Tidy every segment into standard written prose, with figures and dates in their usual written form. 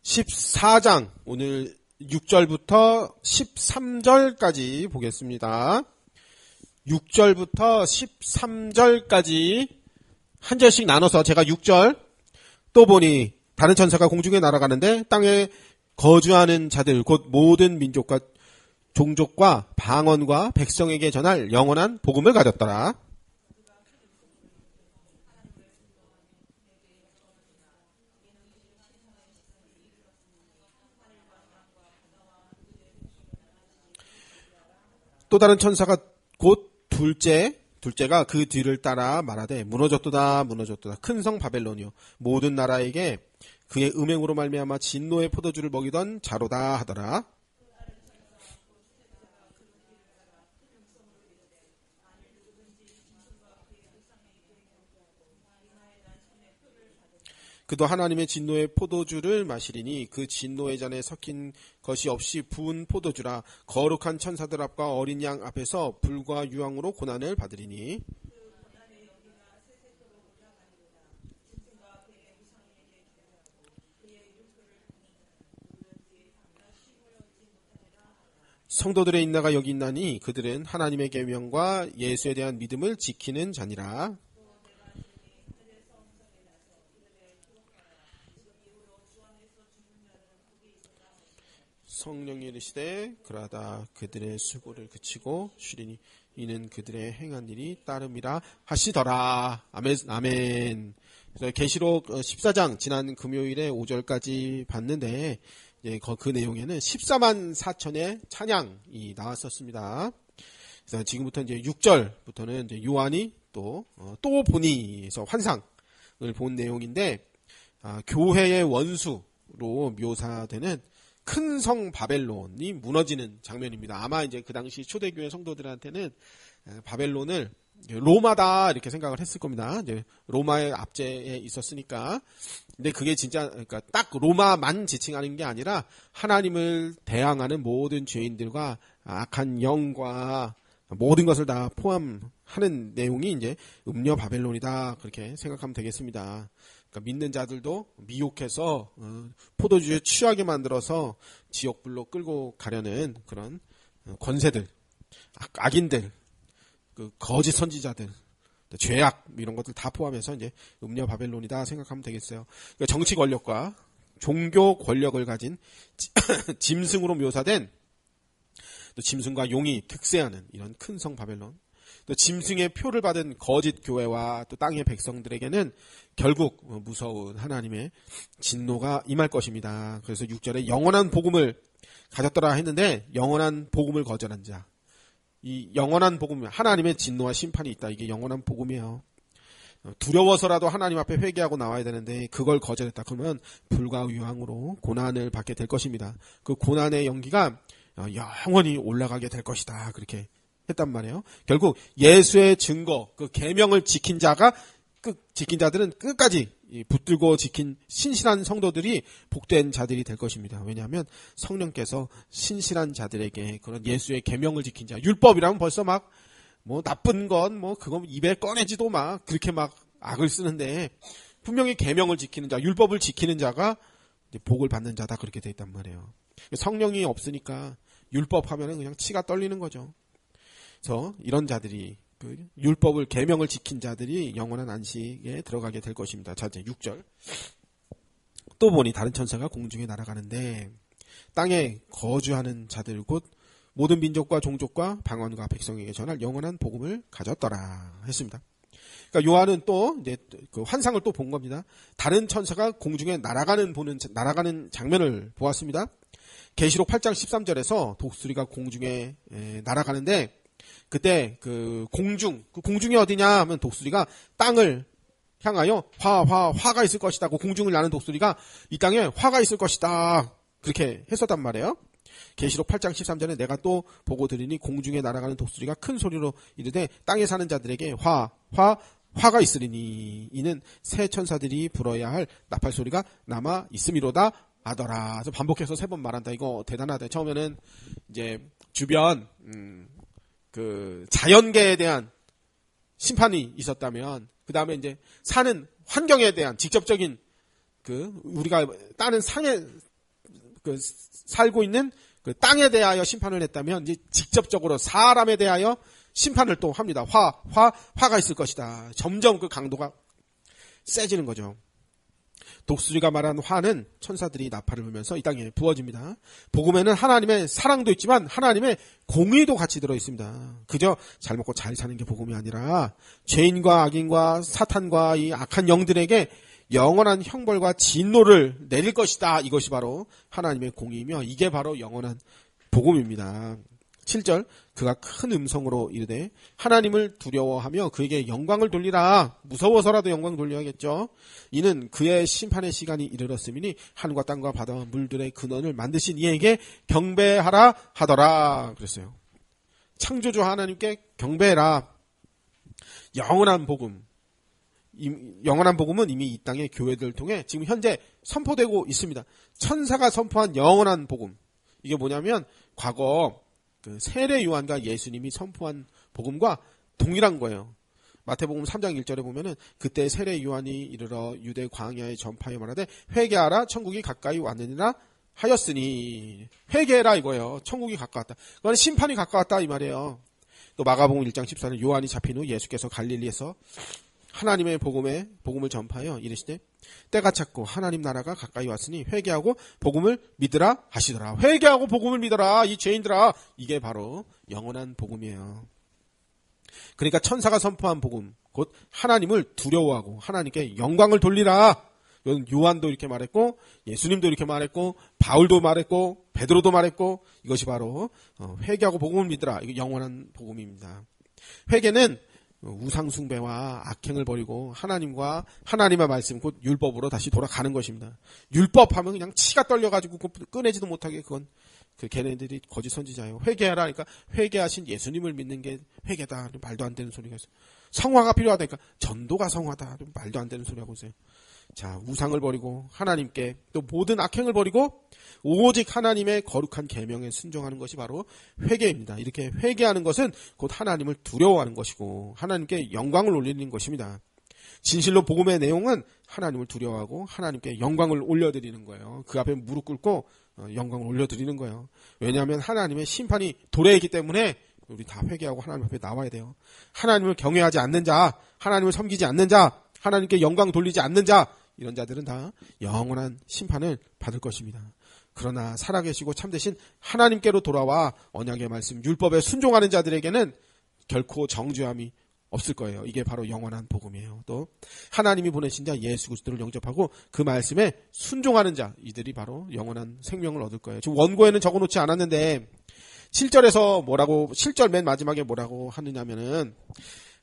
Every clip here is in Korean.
14장 오늘 6절부터 13절까지 보겠습니다. 6절부터 13절까지 한 절씩 나눠서 제가 6절 또 보니 다른 천사가 공중에 날아가는데 땅에 거주하는 자들 곧 모든 민족과 종족과 방언과 백성에게 전할 영원한 복음을 가졌더라. 또 다른 천사가 곧 둘째가 그 뒤를 따라 말하되 무너졌도다 큰 성 바벨론이요 모든 나라에게 그의 음행으로 말미암아 진노의 포도주를 먹이던 자로다 하더라. 그도 하나님의 진노의 포도주를 마시리니 그 진노의 잔에 섞인 것이 없이 부은 포도주라. 거룩한 천사들 앞과 어린 양 앞에서 불과 유황으로 고난을 받으리니. 성도들의 인나가 여기 있나니 그들은 하나님의 계명과 예수에 대한 믿음을 지키는 자니라. 성령이 이르시되 그러다 그들의 수고를 그치고 쉬리니 이는 그들의 행한 일이 따름이라 하시더라. 아멘. 아멘. 그래서 계시록 14장 지난 금요일에 5절까지 봤는데 그 내용에는 14만 4천의 찬양이 나왔었습니다. 그래서 지금부터 이제 6절부터는 이제 요한이 또 보니에서 환상을 본 내용인데 교회의 원수로 묘사되는 큰 성 바벨론이 무너지는 장면입니다. 아마 이제 그 당시 초대교회 성도들한테는 바벨론을 로마다 이렇게 생각을 했을 겁니다. 이제 로마의 압제에 있었으니까. 근데 그게 진짜 그러니까 딱 로마만 지칭하는 게 아니라 하나님을 대항하는 모든 죄인들과 악한 영과 모든 것을 다 포함하는 내용이 이제 음녀 바벨론이다 그렇게 생각하면 되겠습니다. 그러니까 믿는 자들도 미혹해서 포도주에 취하게 만들어서 지옥불로 끌고 가려는 그런 권세들, 악인들, 그 거짓 선지자들, 죄악 이런 것들 다 포함해서 이제 음녀 바벨론이다 생각하면 되겠어요. 그러니까 정치 권력과 종교 권력을 가진 짐승으로 묘사된 또 짐승과 용이 득세하는 이런 큰 성 바벨론. 또 짐승의 표를 받은 거짓 교회와 또 땅의 백성들에게는 결국 무서운 하나님의 진노가 임할 것입니다. 그래서 6절에 영원한 복음을 가졌더라 했는데 영원한 복음을 거절한 자. 이 영원한 복음, 하나님의 진노와 심판이 있다. 이게 영원한 복음이에요. 두려워서라도 하나님 앞에 회개하고 나와야 되는데 그걸 거절했다. 그러면 불과 유황으로 고난을 받게 될 것입니다. 그 고난의 연기가 영원히 올라가게 될 것이다. 그렇게 했단 말이에요. 결국 예수의 증거, 그 계명을 지킨 자들은 끝까지 붙들고 지킨 신실한 성도들이 복된 자들이 될 것입니다. 왜냐하면 성령께서 신실한 자들에게 그런 예수의 계명을 지킨 자, 율법이라면 벌써 막 나쁜 건 그거 입에 꺼내지도 막 그렇게 막 악을 쓰는데 분명히 계명을 지키는 자, 율법을 지키는 자가 복을 받는 자다 그렇게 돼 있단 말이에요. 성령이 없으니까 율법 하면은 그냥 치가 떨리는 거죠. 그래서 이런 자들이 그 율법을 계명을 지킨 자들이 영원한 안식에 들어가게 될 것입니다. 자, 이제 6절. 또 보니 다른 천사가 공중에 날아가는데 땅에 거주하는 자들 곧 모든 민족과 종족과 방언과 백성에게 전할 영원한 복음을 가졌더라 했습니다. 그러니까 요한은 또 이제 그 환상을 또 본 겁니다. 다른 천사가 공중에 날아가는 장면을 보았습니다. 계시록 8장 13절에서 독수리가 공중에 날아가는데 그때 그 공중이 어디냐 하면 독수리가 땅을 향하여 화가 있을 것이다. 그 공중을 나는 독수리가 이 땅에 화가 있을 것이다. 그렇게 했었단 말이에요. 계시록 8장 13절에 내가 또 보고 들으니 공중에 날아가는 독수리가 큰 소리로 이르되 땅에 사는 자들에게 화가 있으리니 이는 새 천사들이 불어야 할 나팔 소리가 남아 있음이로다 하더라. 그래서 반복해서 3번 말한다. 이거 대단하다. 처음에는 이제 주변 그 자연계에 대한 심판이 있었다면 그 다음에 이제 사는 환경에 대한 직접적인 그 우리가 따는 살고 있는 그 땅에 대하여 심판을 했다면 이제 직접적으로 사람에 대하여 심판을 또 합니다. 화가 있을 것이다. 점점 그 강도가 세지는 거죠. 독수리가 말한 화는 천사들이 나팔을 불면서 이 땅에 부어집니다. 복음에는 하나님의 사랑도 있지만 하나님의 공의도 같이 들어있습니다. 그저 잘 먹고 잘 사는 게 복음이 아니라 죄인과 악인과 사탄과 이 악한 영들에게 영원한 형벌과 진노를 내릴 것이다. 이것이 바로 하나님의 공의이며 이게 바로 영원한 복음입니다. 7절 그가 큰 음성으로 이르되 하나님을 두려워하며 그에게 영광을 돌리라. 무서워서라도 영광 돌려야겠죠. 이는 그의 심판의 시간이 이르렀음이니 하늘과 땅과 바다와 물들의 근원을 만드신 이에게 경배하라 하더라. 그랬어요. 창조주 하나님께 경배해라. 영원한 복음. 영원한 복음은 이미 이 땅의 교회들을 통해 지금 현재 선포되고 있습니다. 천사가 선포한 영원한 복음. 이게 뭐냐면 과거 그 세례 요한과 예수님이 선포한 복음과 동일한 거예요. 마태복음 3장 1절에 보면은 그때 세례 요한이 이르러 유대 광야에 전파하여 말하되 회개하라 천국이 가까이 왔느니라 하였으니 회개해라 이거예요. 천국이 가까웠다. 그건 심판이 가까웠다 이 말이에요. 또 마가복음 1장 14절 요한이 잡힌 후 예수께서 갈릴리에서 하나님의 복음을 전파하여 이르시되 때가 찼고 하나님 나라가 가까이 왔으니 회개하고 복음을 믿으라 하시더라. 회개하고 복음을 믿어라 이 죄인들아. 이게 바로 영원한 복음이에요. 그러니까 천사가 선포한 복음 곧 하나님을 두려워하고 하나님께 영광을 돌리라. 요한도 이렇게 말했고 예수님도 이렇게 말했고 바울도 말했고 베드로도 말했고 이것이 바로 회개하고 복음을 믿으라. 이게 영원한 복음입니다. 회개는 우상 숭배와 악행을 버리고 하나님과 하나님의 말씀 곧 율법으로 다시 돌아가는 것입니다. 율법하면 그냥 치가 떨려가지고 꺼내지도 못하게 그건 그 걔네들이 거짓 선지자예요. 회개하라 그러니까 회개하신 예수님을 믿는 게 회개다. 말도 안 되는 소리가 있어요. 성화가 필요하다니까 전도가 성화다. 말도 안 되는 소리 하고 있어요. 자, 우상을 버리고 하나님께 또 모든 악행을 버리고 오직 하나님의 거룩한 계명에 순종하는 것이 바로 회개입니다. 이렇게 회개하는 것은 곧 하나님을 두려워하는 것이고 하나님께 영광을 올리는 것입니다. 진실로 복음의 내용은 하나님을 두려워하고 하나님께 영광을 올려드리는 거예요. 그 앞에 무릎 꿇고 영광을 올려드리는 거예요. 왜냐하면 하나님의 심판이 도래했기 때문에 우리 다 회개하고 하나님 앞에 나와야 돼요. 하나님을 경외하지 않는 자, 하나님을 섬기지 않는 자, 하나님께 영광 돌리지 않는 자, 이런 자들은 다 영원한 심판을 받을 것입니다. 그러나 살아계시고 참되신 하나님께로 돌아와 언약의 말씀 율법에 순종하는 자들에게는 결코 정죄함이 없을 거예요. 이게 바로 영원한 복음이에요. 또 하나님이 보내신 자 예수 그리스도를 영접하고 그 말씀에 순종하는 자 이들이 바로 영원한 생명을 얻을 거예요. 지금 원고에는 적어놓지 않았는데 7절에서 7절 맨 마지막에 뭐라고 하느냐면은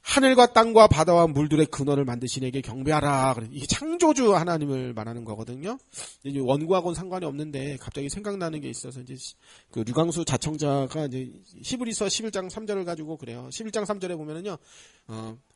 하늘과 땅과 바다와 물들의 근원을 만드신 이에게 경배하라. 이게 창조주 하나님을 말하는 거거든요. 이제 원고하고는 상관이 없는데 갑자기 생각나는 게 있어서 이제 그 류광수 자청자가 이제 히브리서 11장 3절을 가지고 그래요. 11장 3절에 보면은요,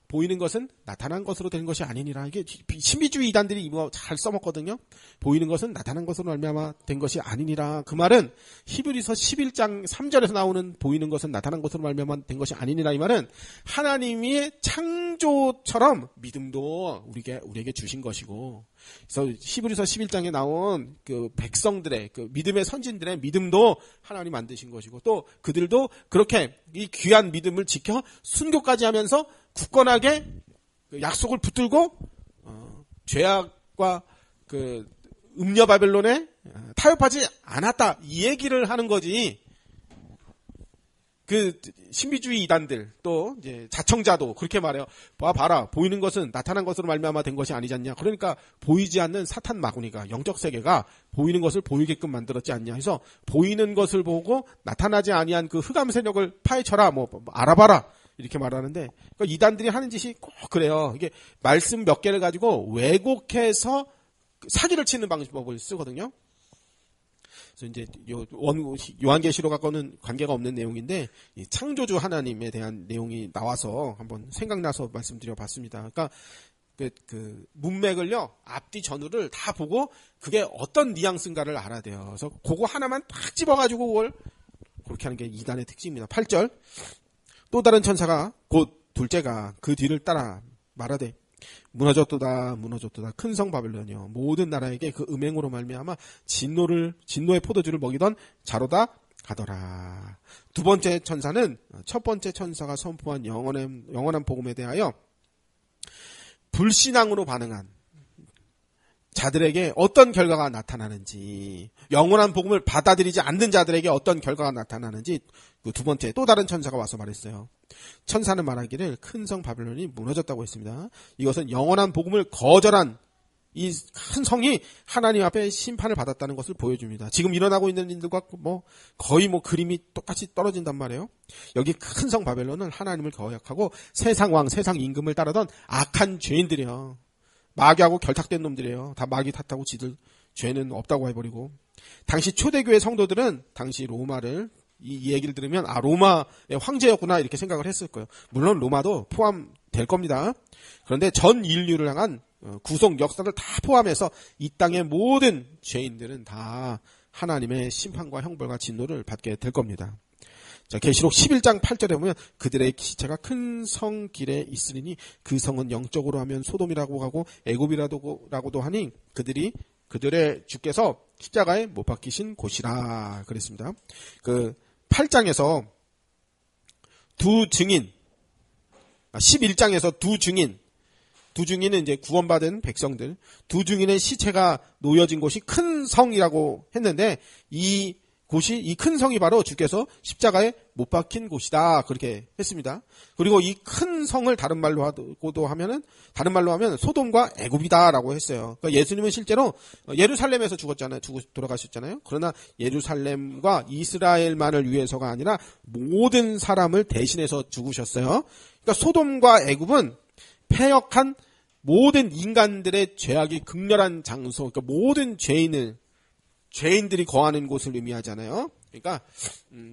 보이는 것은 나타난 것으로 된 것이 아니니라. 이게 신비주의 이단들이 이거 잘 써먹거든요. 보이는 것은 나타난 것으로 말미암아 된 것이 아니니라. 그 말은 히브리서 11장 3절에서 나오는 보이는 것은 나타난 것으로 말미암아 된 것이 아니니라. 이 말은 하나님이 창조처럼 믿음도 우리에게 주신 것이고, 그래서 히브리서 11장에 나온 그 백성들의 그 믿음의 선진들의 믿음도 하나님 만드신 것이고, 또 그들도 그렇게 이 귀한 믿음을 지켜 순교까지 하면서 굳건하게 그 약속을 붙들고 죄악과 그 음녀 바벨론에 타협하지 않았다 이 얘기를 하는 거지. 그 신비주의 이단들 또 이제 자청자도 그렇게 말해요. 봐라 보이는 것은 나타난 것으로 말미암아 된 것이 아니지 않냐. 그러니까 보이지 않는 사탄 마구니가 영적 세계가 보이는 것을 보이게끔 만들었지 않냐 해서 보이는 것을 보고 나타나지 아니한 그 흑암 세력을 파헤쳐라 뭐 알아봐라 이렇게 말하는데, 그러니까 이단들이 하는 짓이 꼭 그래요. 이게 말씀 몇 개를 가지고 왜곡해서 사기를 치는 방법을 쓰거든요. 그래서 이제 요한계시록하고는 관계가 없는 내용인데 이 창조주 하나님에 대한 내용이 나와서 한번 생각나서 말씀드려봤습니다. 그러니까 그 문맥을요 앞뒤 전후를 다 보고 그게 어떤 뉘앙스인가를 알아야 돼요. 그래서 그거 하나만 딱 집어가지고 그걸 그렇게 하는 게 이단의 특징입니다. 8절 또 다른 천사가 곧 둘째가 그 뒤를 따라 말하되 무너졌도다 무너졌도다 큰 성 바벨론이요 모든 나라에게 그 음행으로 말미암아 진노의 포도주를 먹이던 자로다 가더라. 두 번째 천사는 첫 번째 천사가 선포한 영원한 복음에 대하여 불신앙으로 반응한 자들에게 어떤 결과가 나타나는지, 영원한 복음을 받아들이지 않는 자들에게 어떤 결과가 나타나는지 그 두 번째 또 다른 천사가 와서 말했어요. 천사는 말하기를 큰 성 바벨론이 무너졌다고 했습니다. 이것은 영원한 복음을 거절한 이 큰 성이 하나님 앞에 심판을 받았다는 것을 보여줍니다. 지금 일어나고 있는 일들과 거의 그림이 똑같이 떨어진단 말이에요. 여기 큰 성 바벨론은 하나님을 거역하고 세상 왕, 세상 임금을 따르던 악한 죄인들이에요. 마귀하고 결탁된 놈들이에요. 다 마귀 탓하고 지들 죄는 없다고 해버리고. 당시 초대교회 성도들은 당시 로마를 이 얘기를 들으면 로마의 황제였구나 이렇게 생각을 했을 거예요. 물론 로마도 포함될 겁니다. 그런데 전 인류를 향한 구속 역사를 다 포함해서 이 땅의 모든 죄인들은 다 하나님의 심판과 형벌과 진노를 받게 될 겁니다. 자, 계시록 11장 8절에 보면 그들의 시체가 큰 성 길에 있으리니 그 성은 영적으로 하면 소돔이라고 하고 애굽이라고도 하니 그들의 주께서 십자가에 못 박히신 곳이라 그랬습니다. 그 8장에서 두 증인 11장에서 두 증인은 이제 구원받은 백성들, 두 증인의 시체가 놓여진 곳이 큰 성이라고 했는데 이 큰 성이 바로 주께서 십자가에 못 박힌 곳이다 그렇게 했습니다. 그리고 이 큰 성을 다른 말로 하면 소돔과 애굽이다라고 했어요. 그러니까 예수님은 실제로 예루살렘에서 돌아가셨잖아요. 그러나 예루살렘과 이스라엘만을 위해서가 아니라 모든 사람을 대신해서 죽으셨어요. 그러니까 소돔과 애굽은 패역한 모든 인간들의 죄악이 극렬한 장소, 그러니까 모든 죄인들이 거하는 곳을 의미하잖아요. 그러니까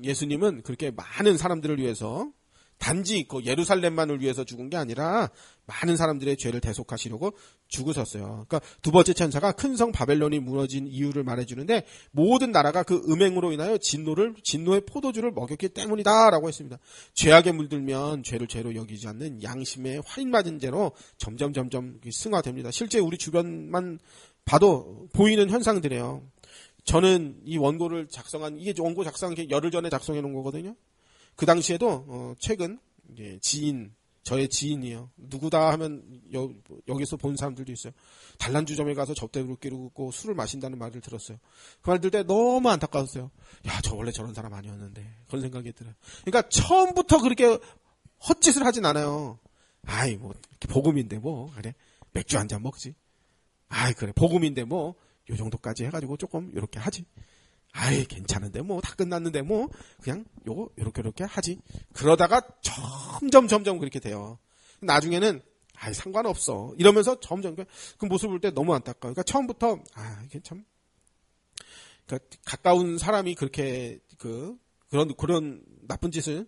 예수님은 그렇게 많은 사람들을 위해서 단지 그 예루살렘만을 위해서 죽은 게 아니라 많은 사람들의 죄를 대속하시려고 죽으셨어요. 그러니까 두 번째 천사가 큰 성 바벨론이 무너진 이유를 말해주는데 모든 나라가 그 음행으로 인하여 진노의 포도주를 먹였기 때문이다라고 했습니다. 죄악에 물들면 죄를 죄로 여기지 않는 양심에 화인 맞은 죄로 점점 승화됩니다. 실제 우리 주변만 봐도 보이는 현상들이에요. 저는 이 원고 작성한 게 열흘 전에 작성해 놓은 거거든요. 그 당시에도 최근 저의 지인이에요. 누구다 하면 여기서 본 사람들도 있어요. 단란주점에 가서 접대로 끼고 술을 마신다는 말을 들었어요. 그 말 들을 때 너무 안타까웠어요. 야, 저 원래 저런 사람 아니었는데 그런 생각이 들어요. 그러니까 처음부터 그렇게 헛짓을 하진 않아요. 복음인데 그래 맥주 한 잔 먹지. 그래 복음인데 요 정도까지 해가지고 조금 요렇게 하지. 괜찮은데 다 끝났는데 그냥 요거 요렇게 하지. 그러다가 점점 그렇게 돼요. 나중에는 상관없어 이러면서 점점 그 모습을 볼 때 너무 안타까워. 그러니까 처음부터 이게 참 그러니까 가까운 사람이 그렇게 그런 나쁜 짓을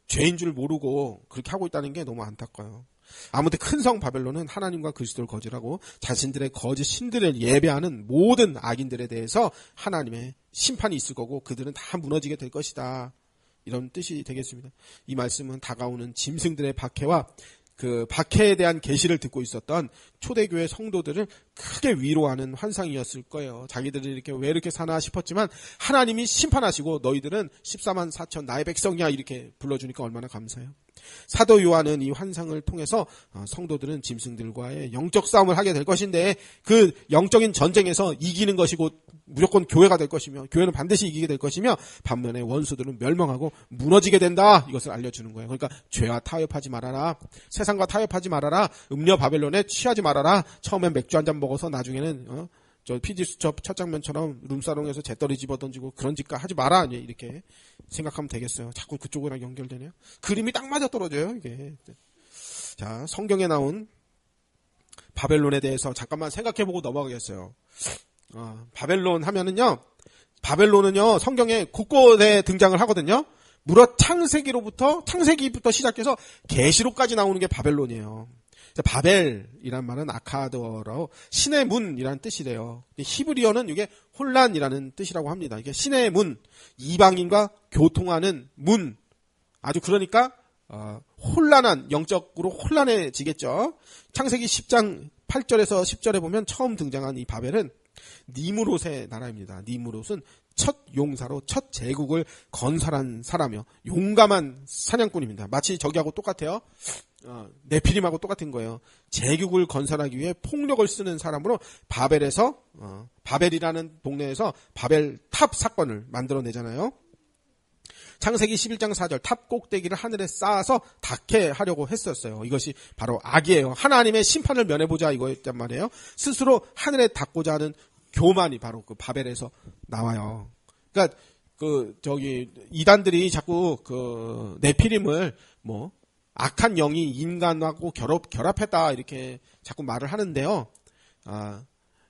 죄인 줄 모르고 그렇게 하고 있다는 게 너무 안타까워요. 아무튼 큰 성 바벨론은 하나님과 그리스도를 거절하고 자신들의 거짓 신들을 예배하는 모든 악인들에 대해서 하나님의 심판이 있을 거고 그들은 다 무너지게 될 것이다. 이런 뜻이 되겠습니다. 이 말씀은 다가오는 짐승들의 박해와 그 박해에 대한 계시를 듣고 있었던 초대교회 성도들을 크게 위로하는 환상이었을 거예요. 자기들이 왜 이렇게 사나 싶었지만 하나님이 심판하시고 너희들은 14만 4천 나의 백성이야 이렇게 불러주니까 얼마나 감사해요. 사도 요한은 이 환상을 통해서 성도들은 짐승들과의 영적 싸움을 하게 될 것인데 그 영적인 전쟁에서 이기는 것이 곧 무조건 교회가 될 것이며 교회는 반드시 이기게 될 것이며 반면에 원수들은 멸망하고 무너지게 된다. 이것을 알려주는 거예요. 그러니까 죄와 타협하지 말아라. 세상과 타협하지 말아라. 음료 바벨론에 취하지 말아라. 처음엔 맥주 한 잔 먹어서 나중에는 저 피지수첩 첫 장면처럼 룸사롱에서 재떨이 집어던지고 그런 짓까 하지 마라. 이렇게 생각하면 되겠어요. 자꾸 그쪽이랑 연결되네요. 그림이 딱 맞아떨어져요. 이게. 자, 성경에 나온 바벨론에 대해서 잠깐만 생각해보고 넘어가겠어요. 바벨론 하면은요, 바벨론은요, 성경에 곳곳에 등장을 하거든요. 무려 창세기부터 시작해서 계시록까지 나오는 게 바벨론이에요. 바벨이란 말은 아카더로 신의 문이라는 뜻이래요. 히브리어는 이게 혼란이라는 뜻이라고 합니다. 이게 신의 문, 이방인과 교통하는 문. 아주 그러니까 혼란한, 영적으로 혼란해지겠죠. 창세기 10장 8절에서 10절에 보면 처음 등장한 이 바벨은 니무롯의 나라입니다. 니무롯은 첫 용사로 첫 제국을 건설한 사람이요. 용감한 사냥꾼입니다. 마치 저기하고 똑같아요. 네피림하고 똑같은 거예요. 제국을 건설하기 위해 폭력을 쓰는 사람으로 바벨이라는 동네에서 바벨 탑 사건을 만들어내잖아요. 창세기 11장 4절 탑 꼭대기를 하늘에 쌓아서 닿게 하려고 했었어요. 이것이 바로 악이에요. 하나님의 심판을 면해보자 이거였단 말이에요. 스스로 하늘에 닿고자 하는 교만이 바로 그 바벨에서 나와요. 그러니까 이단들이 자꾸 네피림을 악한 영이 인간하고 결합했다 이렇게 자꾸 말을 하는데요.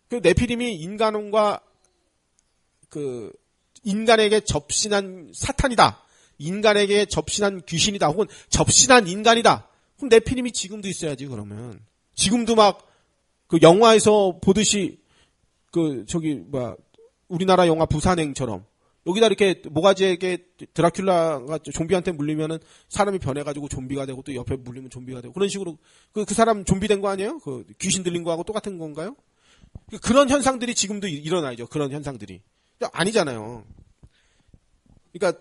그 네피림이 인간과 인간에게 접신한 사탄이다. 인간에게 접신한 귀신이다. 혹은 접신한 인간이다. 그럼 네피림이 지금도 있어야지 그러면. 지금도 막 영화에서 보듯이 우리나라 영화 부산행처럼 여기다 이렇게 모가지에게 드라큘라가 좀비한테 물리면은 사람이 변해가지고 좀비가 되고 또 옆에 물리면 좀비가 되고 그런 식으로 그 사람 좀비 된 거 아니에요? 귀신 들린 거하고 똑같은 건가요? 그런 현상들이 지금도 일어나죠. 그런 현상들이. 아니잖아요. 그러니까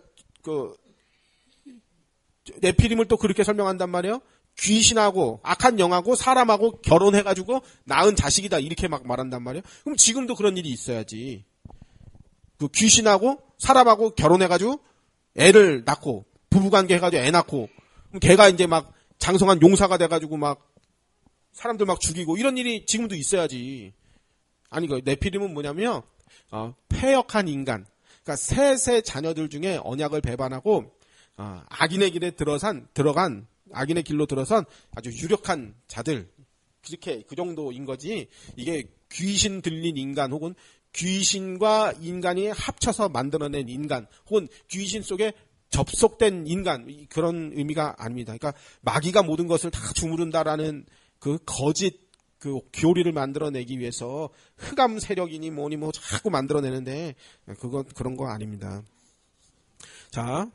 네피림을 또 그렇게 설명한단 말이에요. 귀신하고 악한 영하고 사람하고 결혼해가지고 낳은 자식이다 이렇게 막 말한단 말이에요. 그럼 지금도 그런 일이 있어야지. 귀신하고 사람하고 결혼해가지고 애를 낳고 부부관계 해가지고 애 낳고 그럼 걔가 이제 막 장성한 용사가 돼가지고 막 사람들 막 죽이고 이런 일이 지금도 있어야지. 아니 네피림은 뭐냐면요. 패역한 인간. 그러니까 셋의 자녀들 중에 언약을 배반하고 악인의 길에 들어간 악인의 길로 들어선 아주 유력한 자들. 그렇게 그 정도인 거지. 이게 귀신 들린 인간 혹은 귀신과 인간이 합쳐서 만들어낸 인간 혹은 귀신 속에 접속된 인간 그런 의미가 아닙니다. 그러니까 마귀가 모든 것을 다 주무른다라는 그 거짓 교리를 만들어내기 위해서 흑암 세력이니 뭐니 자꾸 만들어내는데 그런 거 아닙니다. 자,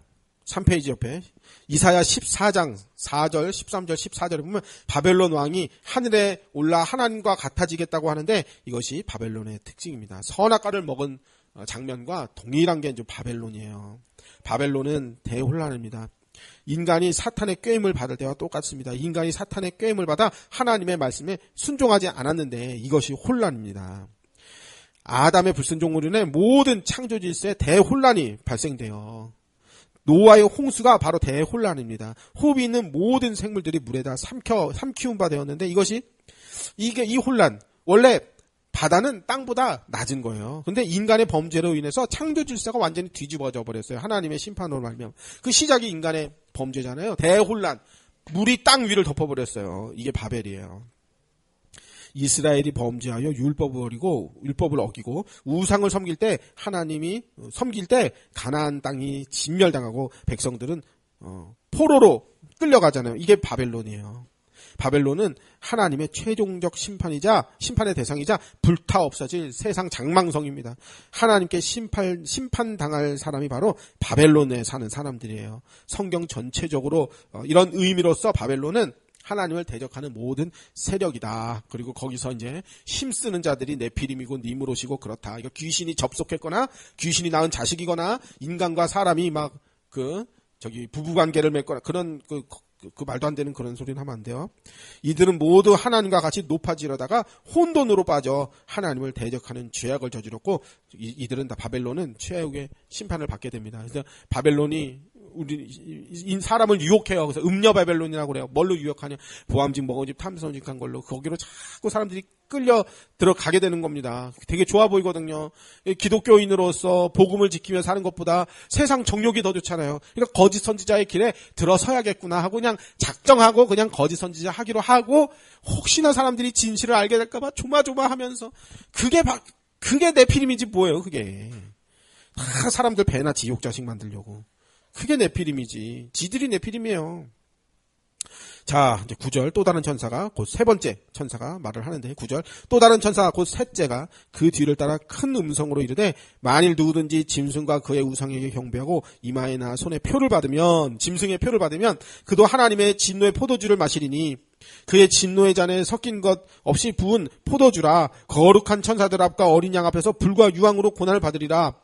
3페이지 옆에 이사야 14장 4절, 13절, 14절에 보면 바벨론 왕이 하늘에 올라 하나님과 같아지겠다고 하는데 이것이 바벨론의 특징입니다. 선악과를 먹은 장면과 동일한 게 이제 바벨론이에요. 바벨론은 대혼란입니다. 인간이 사탄의 꾀임을 받을 때와 똑같습니다. 인간이 사탄의 꾀임을 받아 하나님의 말씀에 순종하지 않았는데 이것이 혼란입니다. 아담의 불순종으로 인해 모든 창조 질서에 대혼란이 발생돼요. 노아의 홍수가 바로 대혼란입니다. 호흡이 있는 모든 생물들이 물에다 삼키운 바 되었는데 이 혼란 원래 바다는 땅보다 낮은 거예요. 근데 인간의 범죄로 인해서 창조 질서가 완전히 뒤집어져 버렸어요. 하나님의 심판으로 말미암아. 그 시작이 인간의 범죄잖아요. 대혼란. 물이 땅 위를 덮어버렸어요. 이게 바벨이에요. 이스라엘이 범죄하여 율법을 어기고 우상을 섬길 때 가나안 땅이 진멸당하고 백성들은 포로로 끌려가잖아요. 이게 바벨론이에요. 바벨론은 하나님의 최종적 심판의 대상이자 불타 없어질 세상 장망성입니다. 하나님께 심판당할 사람이 바로 바벨론에 사는 사람들이에요. 성경 전체적으로 이런 의미로서 바벨론은 하나님을 대적하는 모든 세력이다. 그리고 거기서 이제 힘쓰는 자들이 네피림이고 니므롯이고 그렇다. 이거 귀신이 접속했거나 귀신이 낳은 자식이거나 인간과 사람이 막 부부관계를 맺거나 그런 그 말도 안 되는 그런 소리는 하면 안 돼요. 이들은 모두 하나님과 같이 높아지려다가 혼돈으로 빠져 하나님을 대적하는 죄악을 저질렀고 이들은 다 바벨론은 최악의 심판을 받게 됩니다. 그래서 바벨론이 사람을 유혹해요. 그래서 음녀 바벨론이라고 그래요. 뭘로 유혹하냐? 보암집, 먹어집, 탐선직한 걸로 거기로 자꾸 사람들이 끌려 들어가게 되는 겁니다. 되게 좋아 보이거든요. 기독교인으로서 복음을 지키며 사는 것보다 세상 정욕이 더 좋잖아요. 그러니까 거짓 선지자의 길에 들어서야겠구나 하고 그냥 작정하고 그냥 거짓 선지자 하기로 하고 혹시나 사람들이 진실을 알게 될까봐 조마조마하면서 그게 네피림이지 뭐예요 그게. 다 사람들 배나 지옥 자식 만들려고. 그게 네피림이지. 지들이 네피림이에요. 자, 이제 9절 또 다른 천사가 곧 세 번째 천사가 말을 하는데 9절 또 다른 천사가 곧 셋째가 그 뒤를 따라 큰 음성으로 이르되 만일 누구든지 짐승과 그의 우상에게 경배하고 이마에나 손에 표를 받으면 짐승의 표를 받으면 그도 하나님의 진노의 포도주를 마시리니 그의 진노의 잔에 섞인 것 없이 부은 포도주라 거룩한 천사들 앞과 어린 양 앞에서 불과 유황으로 고난을 받으리라.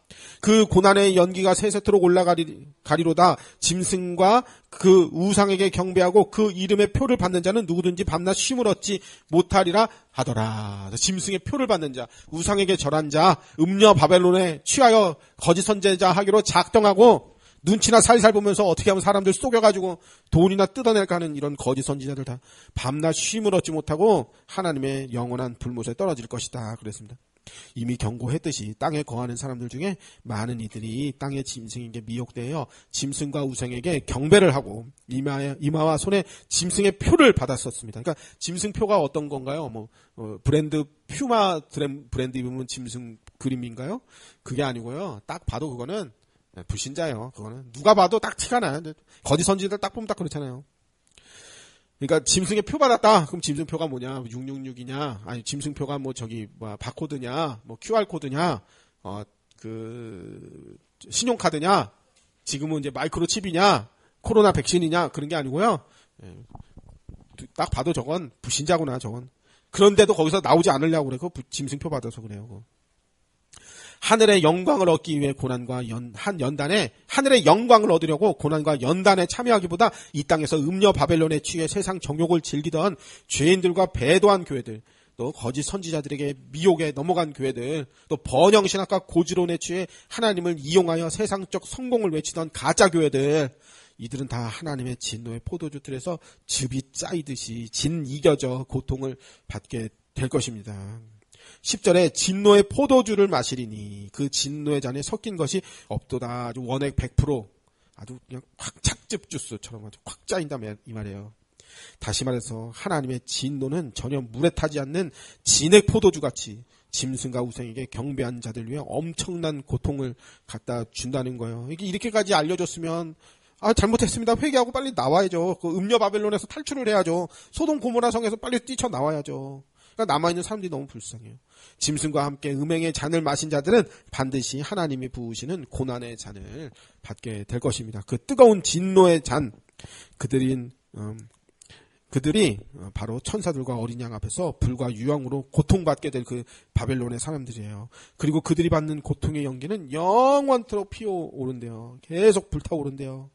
그 고난의 연기가 세세토록 올라가리로다. 짐승과 그 우상에게 경배하고 그 이름의 표를 받는 자는 누구든지 밤낮 쉼을 얻지 못하리라 하더라. 짐승의 표를 받는 자, 우상에게 절한 자, 음녀 바벨론에 취하여 거짓 선제자 하기로 작정하고 눈치나 살살 보면서 어떻게 하면 사람들 속여가지고 돈이나 뜯어낼까 하는 이런 거짓 선지자들 다 밤낮 쉼을 얻지 못하고 하나님의 영원한 불못에 떨어질 것이다 그랬습니다. 이미 경고했듯이 땅에 거하는 사람들 중에 많은 이들이 땅의 짐승에게 미혹되어 짐승과 우상에게 경배를 하고 이마와 손에 짐승의 표를 받았었습니다. 그러니까 짐승표가 어떤 건가요? 브랜드 퓨마 브랜드 입으면 짐승 그림인가요? 그게 아니고요. 딱 봐도 그거는 불신자예요. 그거는 누가 봐도 딱 티가 나요. 거짓 선지자들 딱 보면 딱 그렇잖아요. 그러니까 짐승의 표 받았다. 그럼 짐승표가 뭐냐? 666이냐? 아니 짐승표가 바코드냐? QR코드냐? 신용카드냐? 지금은 이제 마이크로칩이냐? 코로나 백신이냐? 그런 게 아니고요. 딱 봐도 저건 불신자구나. 저건. 그런데도 거기서 나오지 않으려고 그래. 그거 짐승표 받아서 그래요. 그거. 하늘의 영광을 얻기 위해 고난과 한 연단에 하늘의 영광을 얻으려고 고난과 연단에 참여하기보다 이 땅에서 음녀 바벨론에 취해 세상 정욕을 즐기던 죄인들과 배도한 교회들, 또 거짓 선지자들에게 미혹에 넘어간 교회들, 또 번영신학과 고지론에 취해 하나님을 이용하여 세상적 성공을 외치던 가짜 교회들, 이들은 다 하나님의 진노의 포도주 틀에서 즙이 짜이듯이 이겨져 고통을 받게 될 것입니다. 10절에 진노의 포도주를 마시리니 그 진노의 잔에 섞인 것이 없도다. 아주 원액 100% 아주 그냥 확 착즙 주스처럼 아주 확 짜인다 이 말이에요. 다시 말해서 하나님의 진노는 전혀 물에 타지 않는 진액 포도주같이 짐승과 우상에게 경배한 자들 위해 엄청난 고통을 갖다 준다는 거예요. 이렇게까지 알려줬으면 잘못했습니다. 회개하고 빨리 나와야죠. 그 음녀 바벨론에서 탈출을 해야죠. 소돔 고모라 성에서 빨리 뛰쳐나와야죠. 그러니까 남아있는 사람들이 너무 불쌍해요. 짐승과 함께 음행의 잔을 마신 자들은 반드시 하나님이 부으시는 고난의 잔을 받게 될 것입니다. 그 뜨거운 진노의 잔, 그들이 바로 천사들과 어린 양 앞에서 불과 유황으로 고통받게 될 그 바벨론의 사람들이에요. 그리고 그들이 받는 고통의 연기는 영원토록 피어오른대요. 계속 불타오른대요.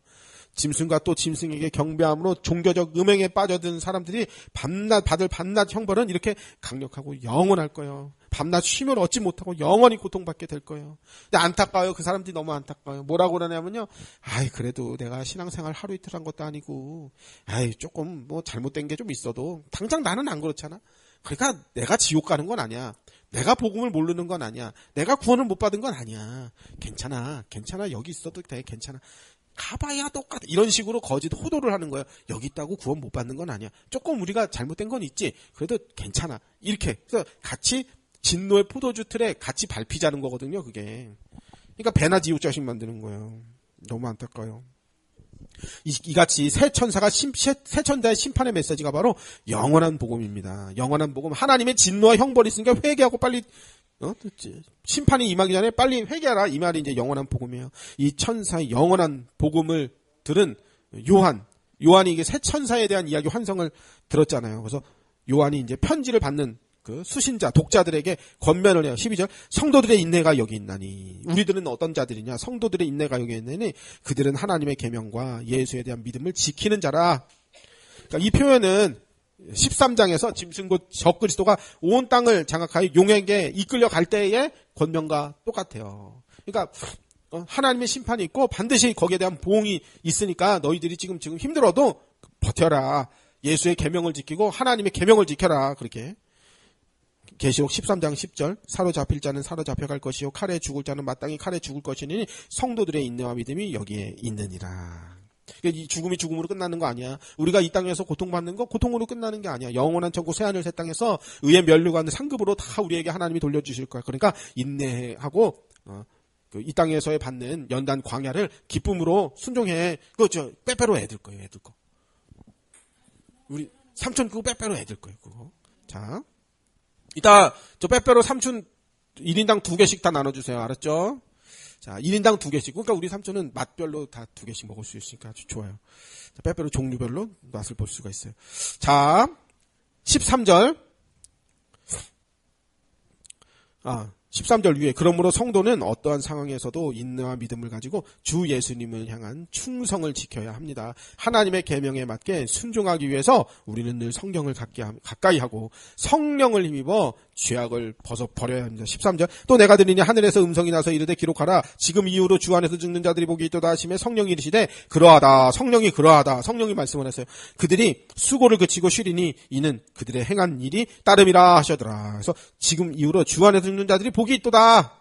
짐승과 또 짐승에게 경배함으로 종교적 음행에 빠져든 사람들이 받을 밤낮 형벌은 이렇게 강력하고 영원할 거예요. 밤낮 쉼을 얻지 못하고 영원히 고통받게 될 거예요. 근데 안타까워요. 그 사람들이 너무 안타까워요. 뭐라고 그러냐면요. 그래도 내가 신앙생활 하루 이틀 한 것도 아니고, 조금 잘못된 게 좀 있어도 당장 나는 안 그렇잖아. 그러니까 내가 지옥 가는 건 아니야. 내가 복음을 모르는 건 아니야. 내가 구원을 못 받은 건 아니야. 괜찮아. 여기 있어도 돼. 괜찮아. 가봐야 똑같아. 이런 식으로 거짓 호도를 하는 거예요. 여기 있다고 구원 못 받는 건 아니야. 조금 우리가 잘못된 건 있지. 그래도 괜찮아. 이렇게. 그래서 같이 진노의 포도주 틀에 같이 밟히자는 거거든요. 그게. 그러니까 배나 지우자식 만드는 거예요. 너무 안타까워요. 이같이 새 천사의 심판의 메시지가 바로 영원한 복음입니다. 영원한 복음. 하나님의 진노와 형벌이 있으니까 회개하고 빨리 심판이 임하기 전에 빨리 회개하라. 이 말이 이제 영원한 복음이에요. 이 천사의 영원한 복음을 들은 요한이 이게 새 천사에 대한 이야기 환성을 들었잖아요. 그래서 요한이 이제 편지를 받는 그 수신자, 독자들에게 권면을 해요. 12절. 성도들의 인내가 여기 있나니. 우리들은 어떤 자들이냐? 성도들의 인내가 여기 있나니 그들은 하나님의 계명과 예수에 대한 믿음을 지키는 자라. 그러니까 이 표현은 13장에서 짐승 곧 적그리스도가 온 땅을 장악하여 용에게 이끌려 갈 때의 권면과 똑같아요. 그러니까 하나님의 심판이 있고 반드시 거기에 대한 보응이 있으니까 너희들이 지금 힘들어도 버텨라. 예수의 계명을 지키고 하나님의 계명을 지켜라. 그렇게. 계시록 13장 10절. 사로잡힐 자는 사로잡혀갈 것이요 칼에 죽을 자는 마땅히 칼에 죽을 것이니 성도들의 인내와 믿음이 여기에 있느니라. 이 죽음이 죽음으로 끝나는 거 아니야. 우리가 이 땅에서 고통받는 거 고통으로 끝나는 게 아니야. 영원한 천국 새하늘 새 땅에서 의의 면류관 상급으로 다 우리에게 하나님이 돌려주실 거야. 그러니까 인내하고 이 땅에서의 받는 연단 광야를 기쁨으로 순종해. 빼빼로 애들 거예요. 애들 거. 우리 삼촌 그거 빼빼로 애들 거예요, 그거. 자, 이따 저 빼빼로 삼촌 1인당 2개씩 다 나눠주세요. 알았죠? 자, 1인당 2개씩. 그러니까 우리 삼촌은 맛별로 다 2개씩 먹을 수 있으니까 아주 좋아요. 자, 빼빼로 종류별로 맛을 볼 수가 있어요. 자, 13절. 13절 위에 그러므로 성도는 어떠한 상황에서도 인내와 믿음을 가지고 주 예수님을 향한 충성을 지켜야 합니다. 하나님의 계명에 맞게 순종하기 위해서 우리는 늘 성경을 가까이 하고 성령을 힘입어 죄악을 버려야 합니다. 13절 또 내가 들으니 하늘에서 음성이 나서 이르되 기록하라 지금 이후로 주 안에서 죽는 자들이 복이 있도다 하시매 성령이 이르시되 그러하다. 성령이 그러하다. 성령이 말씀을 했어요. 그들이 수고를 그치고 쉬리니 이는 그들의 행한 일이 따름이라 하셨더라. 그래서 지금 이후로 주 안에서 죽는 자들이 복이 있도다.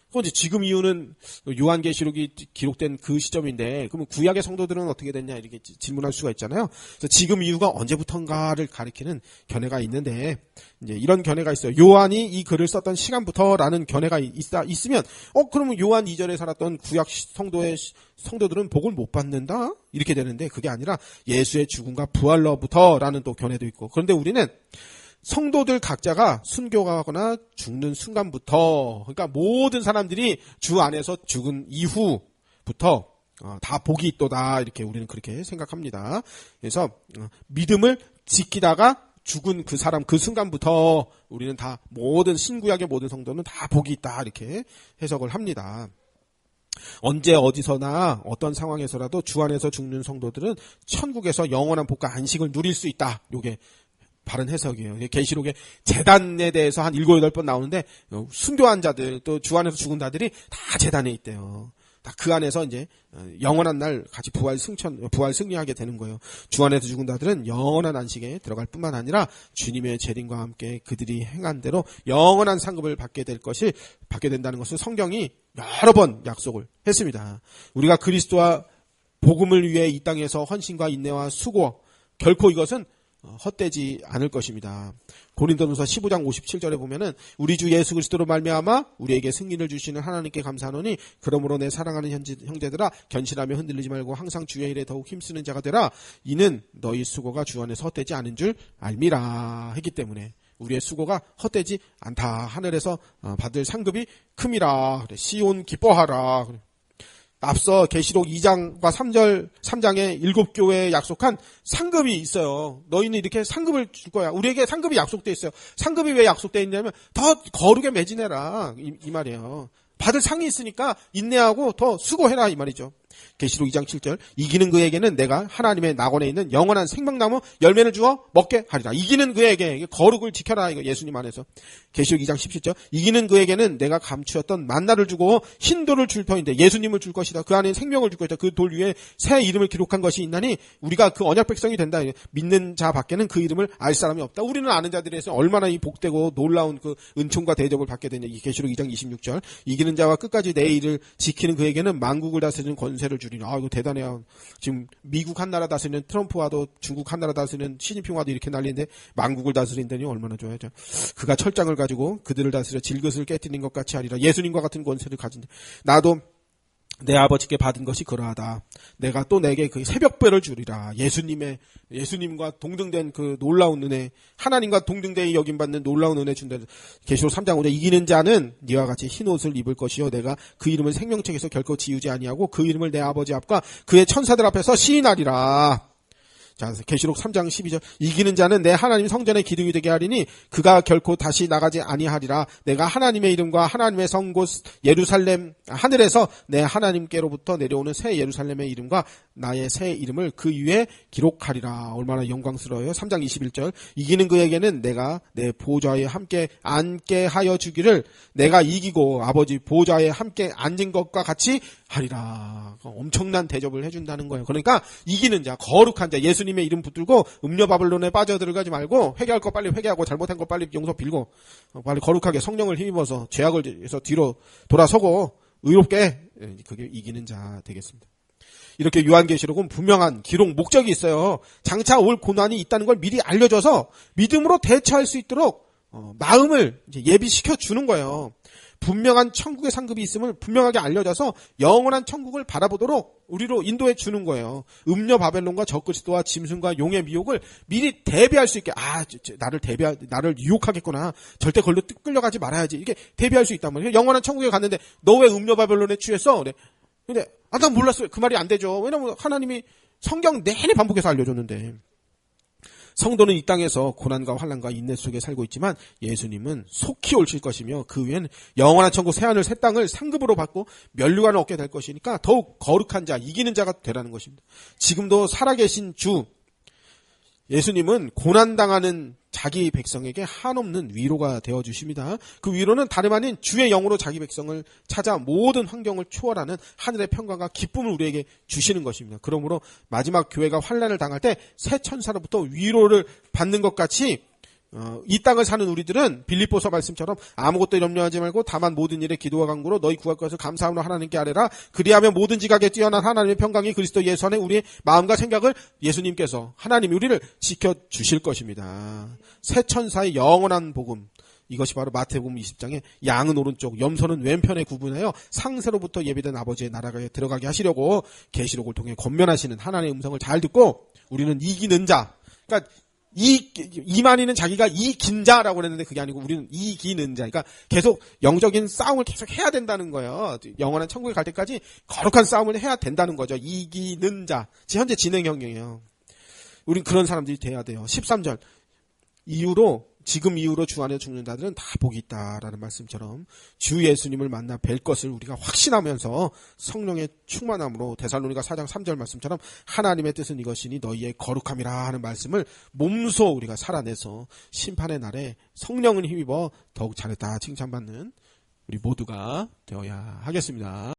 그건 이제 지금 이유는 요한계시록이 기록된 그 시점인데, 그러면 구약의 성도들은 어떻게 됐냐 이렇게 질문할 수가 있잖아요. 그래서 지금 이유가 언제부턴가를 가리키는 견해가 있는데, 이제 이런 견해가 있어요. 요한이 이 글을 썼던 시간부터라는 견해가 있으면, 그러면 요한 이전에 살았던 구약 성도들은 복을 못 받는다? 이렇게 되는데, 그게 아니라 예수의 죽음과 부활로부터라는 또 견해도 있고, 그런데 우리는 성도들 각자가 순교하거나 죽는 순간부터, 그러니까 모든 사람들이 주 안에서 죽은 이후부터 다 복이 있도다. 이렇게 우리는 그렇게 생각합니다. 그래서 믿음을 지키다가 죽은 그 사람 그 순간부터 우리는 다 모든 신구약의 모든 성도는 다 복이 있다. 이렇게 해석을 합니다. 언제 어디서나 어떤 상황에서라도 주 안에서 죽는 성도들은 천국에서 영원한 복과 안식을 누릴 수 있다. 요게 바른 해석이에요. 계시록에 제단에 대해서 한 7, 8번 나오는데 순교한 자들 또 주 안에서 죽은 자들이 다 제단에 있대요. 다 그 안에서 이제 영원한 날 같이 부활 승리하게 되는 거예요. 주 안에서 죽은 자들은 영원한 안식에 들어갈 뿐만 아니라 주님의 재림과 함께 그들이 행한 대로 영원한 상급을 받게 된다는 것을 성경이 여러 번 약속을 했습니다. 우리가 그리스도와 복음을 위해 이 땅에서 헌신과 인내와 수고 결코 이것은 헛되지 않을 것입니다. 고린도전서 15장 57절에 보면은 우리 주 예수 그리스도로 말미암아 우리에게 승리를 주시는 하나님께 감사하노니 그러므로 내 사랑하는 형제들아 견실하며 흔들리지 말고 항상 주의 일에 더욱 힘쓰는 자가 되라. 이는 너희 수고가 주 안에서 헛되지 않은 줄 알미라 했기 때문에 우리의 수고가 헛되지 않다. 하늘에서 받을 상급이 큼이라. 그래, 시온 기뻐하라. 그래. 앞서 계시록 2장과 3장에 7교회에 약속한 상급이 있어요. 너희는 이렇게 상급을 줄 거야. 우리에게 상급이 약속돼 있어요. 상급이 왜 약속돼 있냐면 더 거룩에 매진해라 이 말이에요. 받을 상이 있으니까 인내하고 더 수고해라 이 말이죠. 계시록 2장 7절 이기는 그에게는 내가 하나님의 낙원에 있는 영원한 생명나무 열매를 주어 먹게 하리라. 이기는 그에게 거룩을 지켜라. 이거 예수님 안에서. 계시록 2장 17절 이기는 그에게는 내가 감추었던 만나를 주고 흰돌을 줄 터인데 예수님을 줄 것이다. 그 안에 생명을 줄 것이다. 그 돌 위에 새 이름을 기록한 것이 있나니 우리가 그 언약 백성이 된다. 믿는 자 밖에는 그 이름을 알 사람이 없다. 우리는 아는 자들에서 얼마나 이 복되고 놀라운 그 은총과 대접을 받게 되냐. 이 계시록 2장 26절 이기는 자와 끝까지 내 일을 지키는 그에게는 만국을 다스리는 권세를 주리라. 이거 대단해요. 지금 미국 한 나라 다스리는 트럼프와도 중국 한 나라 다스리는 시진핑와도 이렇게 난리인데 만국을 다스린다니 얼마나 좋아야죠. 그가 철장을 가지고 그들을 다스려 질것을 깨뜨리는 것 같이 하리라. 예수님과 같은 권세를 가진다. 나도 내 아버지께 받은 것이 그러하다. 내가 또 내게 그 새벽별을 주리라. 예수님과 동등된 그 놀라운 은혜, 하나님과 동등되이 여김받는 놀라운 은혜 준다. 계시록 3장 5절 이기는 자는 네와 같이 흰 옷을 입을 것이요 내가 그 이름을 생명책에서 결코 지우지 아니하고 그 이름을 내 아버지 앞과 그의 천사들 앞에서 시인하리라. 자, 계시록 3장 12절 이기는 자는 내 하나님 성전의 기둥이 되게 하리니 그가 결코 다시 나가지 아니하리라. 내가 하나님의 이름과 하나님의 성 곧 예루살렘 하늘에서 내 하나님께로부터 내려오는 새 예루살렘의 이름과 나의 새 이름을 그 위에 기록하리라. 얼마나 영광스러워요. 3장 21절 이기는 그에게는 내가 내 보좌에 함께 앉게 하여 주기를 내가 이기고 아버지 보좌에 함께 앉은 것과 같이 하리라. 엄청난 대접을 해준다는 거예요. 그러니까 이기는 자, 거룩한 자, 예수님의 이름 붙들고 음녀 바벨론에 빠져들어가지 말고 회개할 거 빨리 회개하고 잘못한 거 빨리 용서 빌고 빨리 거룩하게 성령을 힘입어서 죄악을 해서 뒤로 돌아서고 의롭게 그게 이기는 자 되겠습니다. 이렇게 요한계시록은 분명한 기록 목적이 있어요. 장차 올 고난이 있다는 걸 미리 알려줘서 믿음으로 대처할 수 있도록 마음을 이제 예비시켜 주는 거예요. 분명한 천국의 상급이 있음을 분명하게 알려줘서 영원한 천국을 바라보도록 우리로 인도해 주는 거예요. 음녀 바벨론과 적그리스도와 짐승과 용의 미혹을 미리 대비할 수 있게, 나를 유혹하겠구나. 절대 걸로 끌려가지 말아야지. 이게 대비할 수 있단 말이에요. 영원한 천국에 갔는데 너 왜 음녀 바벨론에 취했어? 그래. 근데 난 몰랐어요. 그 말이 안 되죠. 왜냐면 하나님이 성경 내내 반복해서 알려줬는데. 성도는 이 땅에서 고난과 환난과 인내 속에 살고 있지만 예수님은 속히 오실 것이며 그 위에는 영원한 천국 새하늘 새 땅을 상급으로 받고 면류관을 얻게 될 것이니까 더욱 거룩한 자, 이기는 자가 되라는 것입니다. 지금도 살아계신 주 예수님은 고난당하는 자기 백성에게 한없는 위로가 되어주십니다. 그 위로는 다름 아닌 주의 영으로 자기 백성을 찾아 모든 환경을 초월하는 하늘의 평강과 기쁨을 우리에게 주시는 것입니다. 그러므로 마지막 교회가 환난을 당할 때 새 천사로부터 위로를 받는 것 같이 이 땅을 사는 우리들은 빌립보서 말씀처럼 아무것도 염려하지 말고 다만 모든 일에 기도와 간구로 너희 구할 것을 감사함으로 하나님께 아뢰라. 그리하면 모든 지각에 뛰어난 하나님의 평강이 그리스도 예수 안에 우리의 마음과 생각을 예수님께서 하나님이 우리를 지켜주실 것입니다. 새 천사의 영원한 복음, 이것이 바로 마태복음 20장에 양은 오른쪽 염소는 왼편에 구분하여 상세로부터 예비된 아버지의 나라에 들어가게 하시려고 계시록을 통해 권면하시는 하나님의 음성을 잘 듣고 우리는 이기는 자, 그러니까 이만희는 자기가 이긴 자라고 그랬는데 그게 아니고 우리는 이기는 자. 그러니까 계속 영적인 싸움을 계속 해야 된다는 거예요. 영원한 천국에 갈 때까지 거룩한 싸움을 해야 된다는 거죠. 이기는 자. 현재 진행형이에요. 우린 그런 사람들이 돼야 돼요. 13절. 지금 이후로 주 안에 죽는 자들은 다 복이 있다라는 말씀처럼 주 예수님을 만나 뵐 것을 우리가 확신하면서 성령의 충만함으로 데살로니가 4장 3절 말씀처럼 하나님의 뜻은 이것이니 너희의 거룩함이라 하는 말씀을 몸소 우리가 살아내서 심판의 날에 성령을 힘입어 더욱 잘했다 칭찬받는 우리 모두가 되어야 하겠습니다.